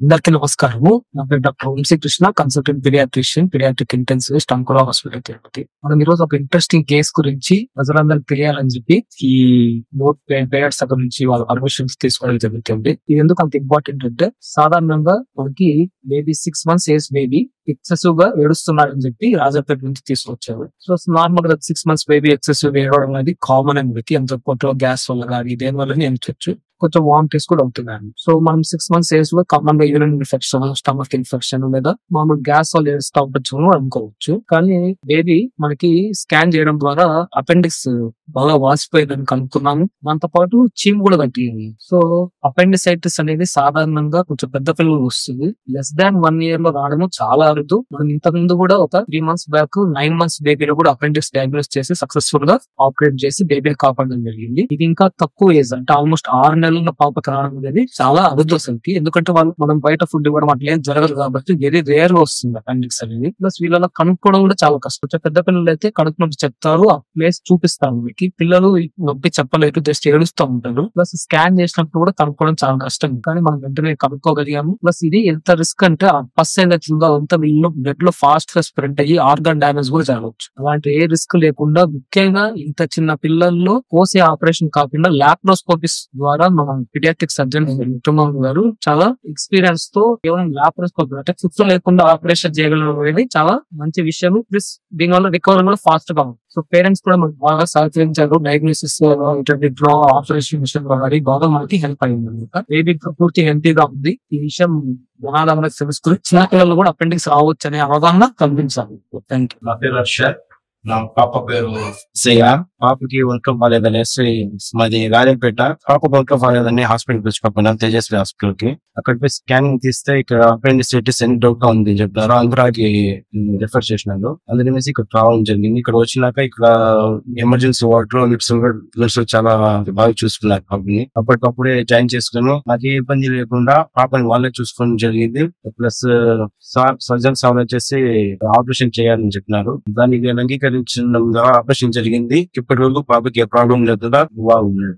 అందరికీ నమస్కారము. నా పేరు doctor Vamshikrishna, consultant paediatrician, paediatric intensivist, Ankura hospital Tirupati. మనం ఈ రోజు ఒక ఇంట్రెస్టింగ్ కేస్ గురించి ప్రజలందరికీ తెలియాలని చెప్పి ఈ నోట్ పేరెంట్స్ దగ్గర నుంచి వాళ్ళ పర్మిషన్స్ తీసుకోవడం జరుగుతుంది. ఇది ఎందుకు అంత ఇంపార్టెంట్ అంటే, సాధారణంగా మనకి baby 6 months age baby excessive గా ఏడుస్తున్నాడని చెప్పి రాజాపేట నుంచి తీసుకొచ్చారు. సో నార్మల్ గా 6 months బేబీ ఎక్సెసివ్ ఏడవడం అనేది కామన్ అని పెట్టి ఎంత కొంచెం గ్యాస్ వల్ల కానీ దేని వల్ల ఏమిచ్చు కొంచెం వామిటింగ్స్ కూడా అవుతున్నాయి. సో మనం 6 months ఏజ్ లో కామన్ గా యూరిన్ ఇన్ఫెక్షన్, స్టమక్ ఇన్ఫెక్షన్ లేదా మామూలు గ్యాస్ వల్ల ఏడుస్తూ ఉండొచ్చు అనుకోవచ్చు. కానీ బేబీ మనకి స్కాన్ చేయడం ద్వారా అపెండిక్స్ బాగా వాసిపోయిందని కనుక్కున్నాము. దాంతో పాటు చీమ్ కూడా కట్టింది. సో అపెండిసైటిస్ అనేది సాధారణంగా కొంచెం పెద్ద పిల్లలు వస్తుంది. లెస్ దాన్ 1 year లో రావడం చాలా అరుదు. మనం ఇంతకు ముందు కూడా ఒక 3 months బ్యాక్ 9 months బేబీలో కూడా అపెండిక్స్ డయాగ్నోస్ చేసి సక్సెస్ఫుల్ గా ఆపరేట్ చేసి బేబీని కాపాడడం జరిగింది. ఇది ఇంకా తక్కువ ఏజ్, అంటే ఆల్మోస్ట్ 6 నెలల పాపకు రావడం అనేది చాలా అరుదు అసలుకి. ఎందుకంటే వాళ్ళు మనం బయట ఫుడ్ ఇవ్వడం అట్లా ఏం జరగదు కాబట్టి వెరీ రేర్ గా వస్తుంది అపెండిక్స్ అనేది. ప్లస్ వీళ్ళలో కనుక్కోవడం కూడా చాలా కష్టం. పెద్ద పిల్లలు అయితే కడుపు నొప్పి చెప్తారు, ఆ ప్లేస్ చూపిస్తాను మీకు. పిల్లలు నొప్పి చెప్పలేదు, జస్ట్ ఏడుస్తూ ఉంటారు. ప్లస్ స్కాన్ చేసినప్పుడు కూడా కనుక్కోవడం చాలా కష్టం, కానీ మనం వెంటనే కనుక్కోగలిగాము. ప్లస్ ఇది ఎంత రిస్క్ అంటే ఆ పస్ ఏదైతుందో అంతా వీళ్ళు బ్లడ్ లో ఫాస్ట్ గా స్ప్రెడ్ అయ్యి ఆర్గాన్ డ్యామేజ్ కూడా జరగవచ్చు. అలాంటి ఏ రిస్క్ లేకుండా ముఖ్యంగా ఇంత చిన్న పిల్లల్లో కోసే ఆపరేషన్ కాకుండా లాప్రోస్కోపిస్ ద్వారా మన పీడియాట్రిక్ సర్జన్ గారు చాలా ఎక్స్పీరియన్స్ తో కేవలం లాప్రోస్కోపీ అంటే ఫుట్ లేకుండా ఆపరేషన్ చేయగలడం అనేది చాలా మంచి విషయం. ప్లస్ దీని వల్ల రికవరీ కూడా ఫాస్ట్ గా ఉంది. సో పేరెంట్స్ కూడా మనకు బాగా సహకరించారు. డయాగ్నోసిస్ ఆపరేషన్ విషయం బాగా మనకి హెల్ప్ అయింది అనమాట. బేబీ పూర్తి హెల్తీగా ఉంది. ఈ విషయం జనాలు మనకు తెలుసుకుని చిన్న పిల్లలు కూడా అపెండిక్స్ రావచ్చు అనే అవగాహన కల్పించాలి. Thank you. నా పేరు హర్ష. నా పాప పేరు జయ. పాపకి ఒంట్లో బాగాలేదనేసి మాది రాజంపేట. పాప ఒంట్లో బాగాలేదని హాస్పిటల్ పిలుచుకోపోయినా తేజస్వి హాస్పిటల్ కి. అక్కడ పోయి స్కానింగ్ తీస్తే ఇక్కడ అపెండిసైటిస్ అని డౌట్ గా ఉంది చెప్తారు. ఆంధ్రాకి రెఫర్ చేసినారు. అందుకనేసి ఇక్కడ రావడం జరిగింది. ఇక్కడ వచ్చినాక ఇక్కడ ఎమర్జెన్సీ వార్డ్ లో లిప్స్ చాలా బాగా చూసుకున్నారు పాపని. అప్పటికప్పుడే జాయిన్ చేసుకున్నాను. నాకు ఏ ఇబ్బంది లేకుండా పాపని వాళ్ళే చూసుకోవడం జరిగింది. ప్లస్ సర్జన్ సార్ వచ్చేసి ఆపరేషన్ చేయాలని చెప్పినారు. దానికి అంగీకరించిన ఆపరేషన్ జరిగింది. ఇప్పటి వరకు పాపకి ఏ ప్రాబ్లం లేకుండా బాగున్నాడు.